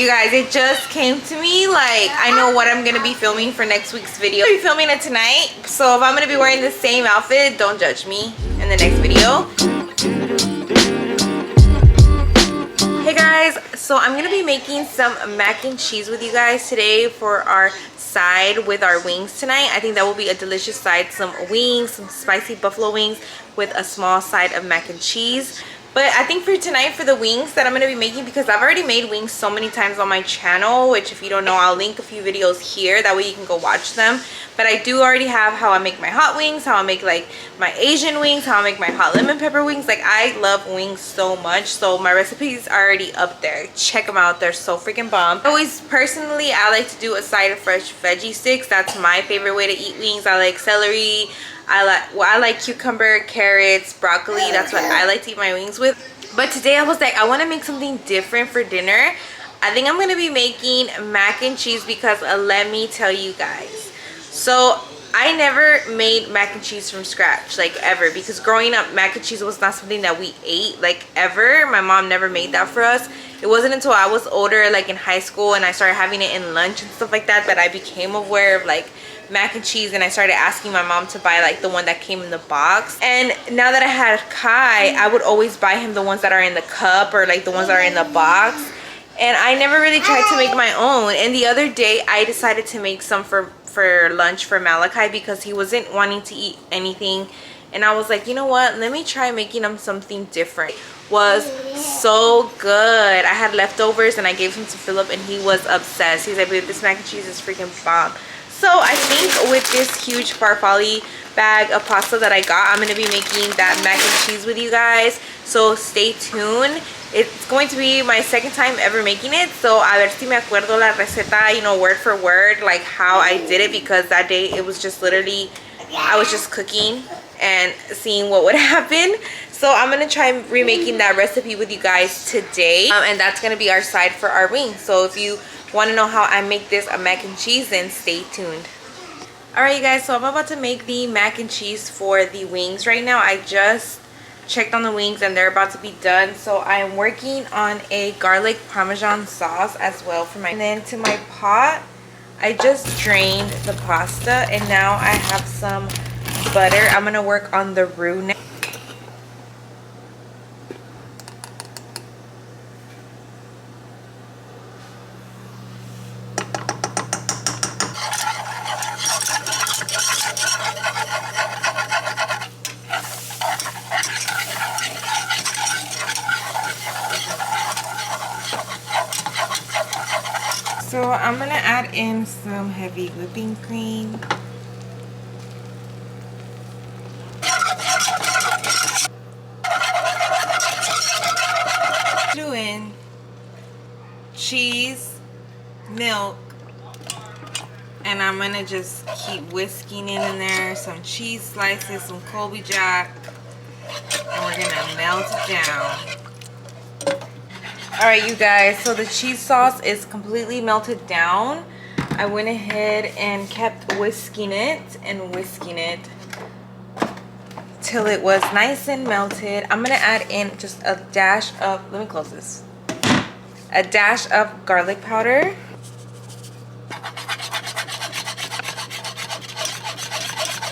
You guys, it just came to me, like, I know what I'm gonna be filming for next week's video. I'll be filming it tonight, so if I'm gonna be wearing the same outfit, don't judge me in the next video. Hey guys, so I'm gonna be making some mac and cheese with you guys today for our side with our wings tonight. I think that will be a delicious side. Some wings, some spicy buffalo wings with a small side of mac and cheese. But I think for tonight, for the wings that I'm going to be making, because I've already made wings so many times on my channel, which if you don't know, I'll link a few videos here. That way you can go watch them. But I do already have how I make my hot wings, how I make like my Asian wings, how I make my hot lemon pepper wings. Like, I love wings so much. So my recipes are already up there. Check them out. They're so freaking bomb. Always, personally, I like to do a side of fresh veggie sticks. That's my favorite way to eat wings. I like celery. I like cucumber, carrots, broccoli. That's what I like to eat my wings with. But today I was like, I want to make something different for dinner. I think I'm going to be making mac and cheese because let me tell you guys. So I never made mac and cheese from scratch, like ever. Because growing up, mac and cheese was not something that we ate, like ever. My mom never made that for us. It wasn't until I was older, like in high school, and I started having it in lunch and stuff like that, that I became aware of like mac and cheese, and I started asking my mom to buy like the one that came in the box. And now that I had Kai, I would always buy him the ones that are in the cup or like the ones that are in the box, and I never really tried to make my own. And the other day I decided to make some for lunch for Malachi because he wasn't wanting to eat anything, and I was like, you know what, let me try making him something different. Was so good. I had leftovers and I gave some to Philip and he was obsessed. He's like, babe, this mac and cheese is freaking bomb. So I think with this huge farfalle bag of pasta that I got, I'm going to be making that mac and cheese with you guys. So stay tuned. It's going to be my second time ever making it. So a ver si me acuerdo la receta, you know, word for word, like how I did it. Because that day it was just literally, I was just cooking and seeing what would happen. So I'm going to try remaking that recipe with you guys today. And that's going to be our side for our wings. So if you want to know how I make this a mac and cheese, then stay tuned. Alright you guys, so I'm about to make the mac and cheese for the wings right now. I just checked on the wings and they're about to be done. So I'm working on a garlic parmesan sauce as well for my, and then to my pot, I just drained the pasta and now I have some butter. I'm going to work on the roux now. So I'm gonna add in some heavy whipping cream. Threw in cheese, milk, and I'm gonna just keep whisking it in there. Some cheese slices, some Colby Jack, and we're gonna melt it down. Alright you guys, so the cheese sauce is completely melted down. I went ahead and kept whisking it till it was nice and melted. I'm going to add in just a dash of, let me close this, a dash of garlic powder.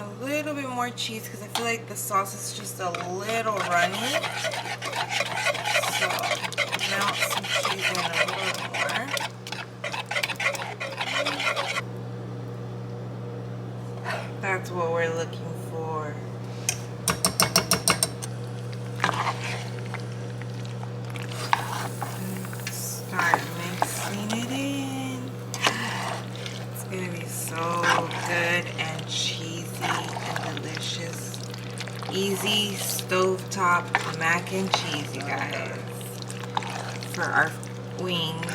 A little bit more cheese because I feel like the sauce is just a little runny. So melt some cheese in a little more. That's what we're looking for. Start mixing it in. It's gonna be so good and cheesy and delicious. Easy stovetop mac and cheese, you guys, for our wings.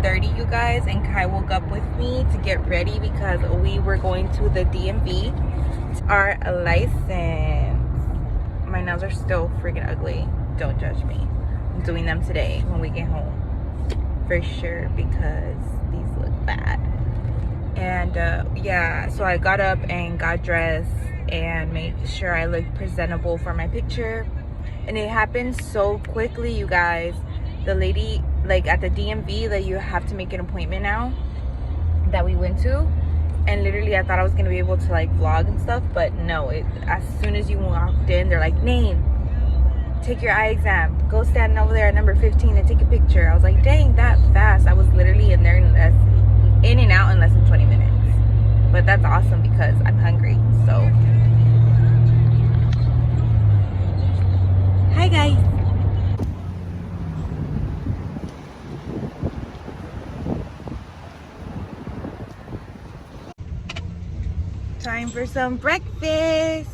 8:30, you guys, and Kai woke up with me to get ready because we were going to the DMV. Our license. My nails are still freaking ugly. Don't judge me. I'm doing them today when we get home for sure because these look bad. And yeah, so I got up and got dressed and made sure I looked presentable for my picture. And it happened so quickly, you guys. The lady, like at the DMV, that you have to make an appointment now, that we went to, and literally I thought I was gonna be able to like vlog and stuff, but no, as soon as you walked in, they're like, name, take your eye exam, go stand over there at number 15 and take a picture. I was like, dang, that fast. I was literally in there in and out in less than 20 minutes. But that's awesome because I'm hungry. So hi guys. Time for some breakfast.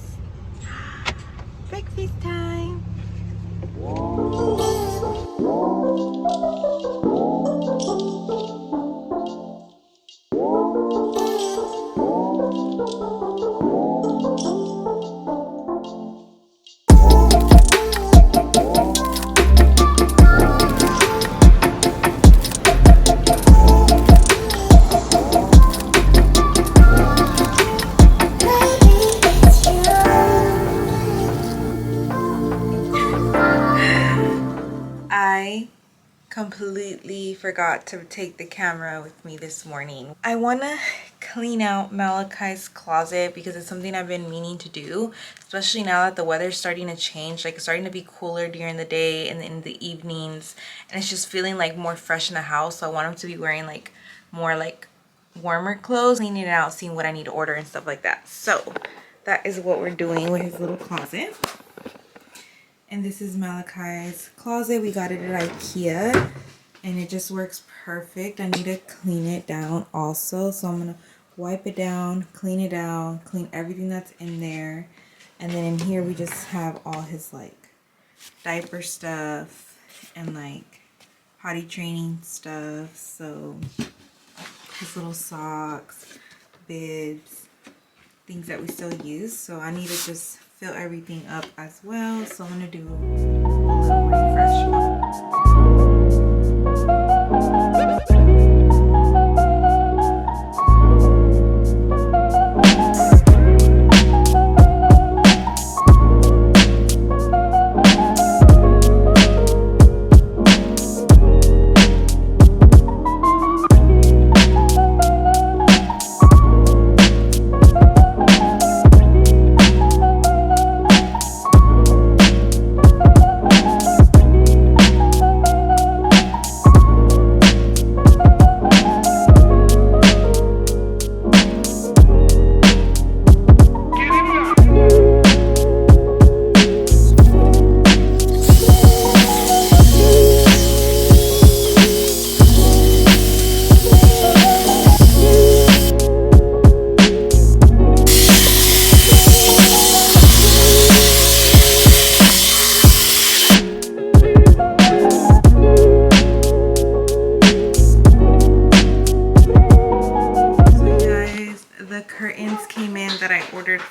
Breakfast time. I completely forgot to take the camera with me this morning. I want to clean out Malachi's closet because it's something I've been meaning to do, especially now that the weather's starting to change. Like, it's starting to be cooler during the day and in the evenings, and it's just feeling like more fresh in the house. So I want him to be wearing like more like warmer clothes, cleaning it out, seeing what I need to order and stuff like that. So that is what we're doing with his little closet. And this is Malachi's closet. We got it at IKEA and it just works perfect. I need to clean it down also. So I'm going to wipe it down, clean everything that's in there. And then in here we just have all his like diaper stuff and like potty training stuff. So his little socks, bibs, things that we still use. So I need to just fill everything up as well. So I'm gonna do a little refresh.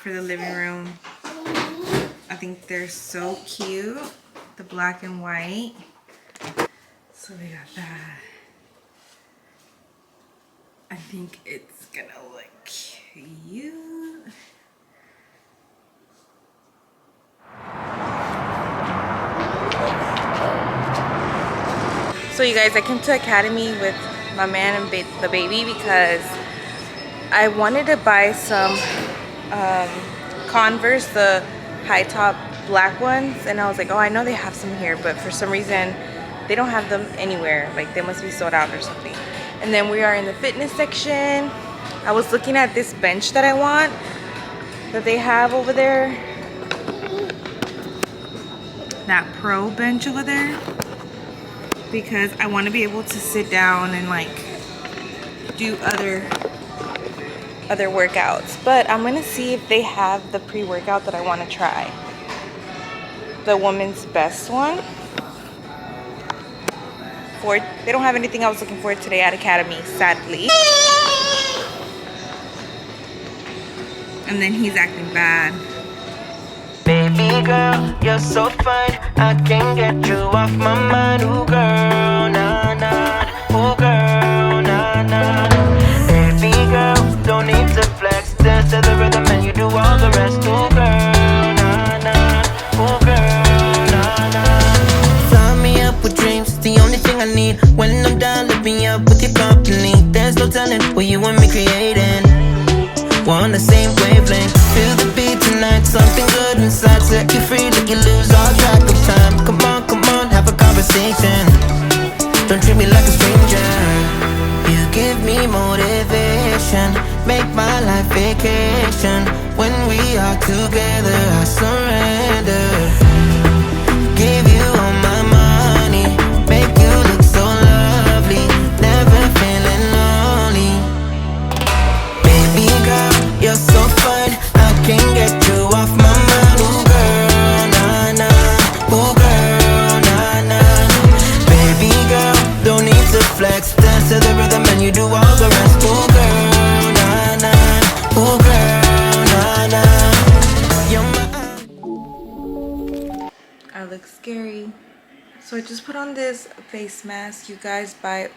For the living room. I think they're so cute, the black and white. So we got that. I think it's gonna look cute. So you guys, I came to Academy with my man and the baby because I wanted to buy some Converse, the high top black ones, and I was like, oh, I know they have some here, but for some reason they don't have them anywhere. Like, they must be sold out or something. And then we are in the fitness section. I was looking at this bench that I want, that they have over there, that pro bench over there, because I want to be able to sit down and like do other workouts. But I'm gonna see if they have the pre-workout that I want to try, the woman's best one. for. They don't have anything I was looking for today at Academy, sadly. And then he's acting bad. Baby girl, you're so fine. I can't get you off my mind. Ooh girl, nah nah. Ooh girl, nah nah. Baby girl, don't need to flex. Dance to the rhythm and you do all the rest. Ooh girl, nah nah. Ooh girl, nah nah. Fly me up with dreams, the only thing I need. When I'm down, lift me up with your company. There's no telling what you and me creating. We're on the same wavelength. Feel the beat tonight, something good inside. Set you free, like you lose all track of time. Come on, have a conversation. Don't treat me like a stranger. You give me motivation, make my life vacation. When we are together, I surrender. Give you all my money, make you look so lovely. Never feeling lonely. Baby girl, you're so fine. I can't get you off my mind. Ooh girl, nah nah. Ooh girl, nah nah. Baby girl, don't need to flex. Dance to the rhythm and you do all the rest. Ooh girl, nah nah. Ooh girl, nah nah. You're my I look scary. So I just put on this face mask, you guys, by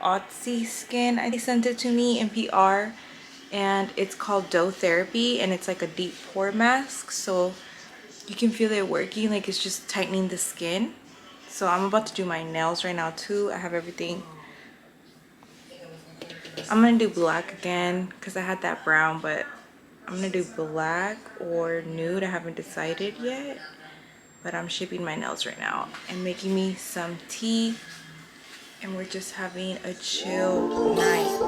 Otzi Skin. They sent it to me in PR, and it's called Dough Therapy, and it's like a deep pore mask, so you can feel it working, like it's just tightening the skin. So I'm about to do my nails right now too. I have everything. I'm gonna do black again because I had that brown, but I'm gonna do black or nude. I haven't decided yet, but I'm shaping my nails right now and making me some tea, and we're just having a chill night.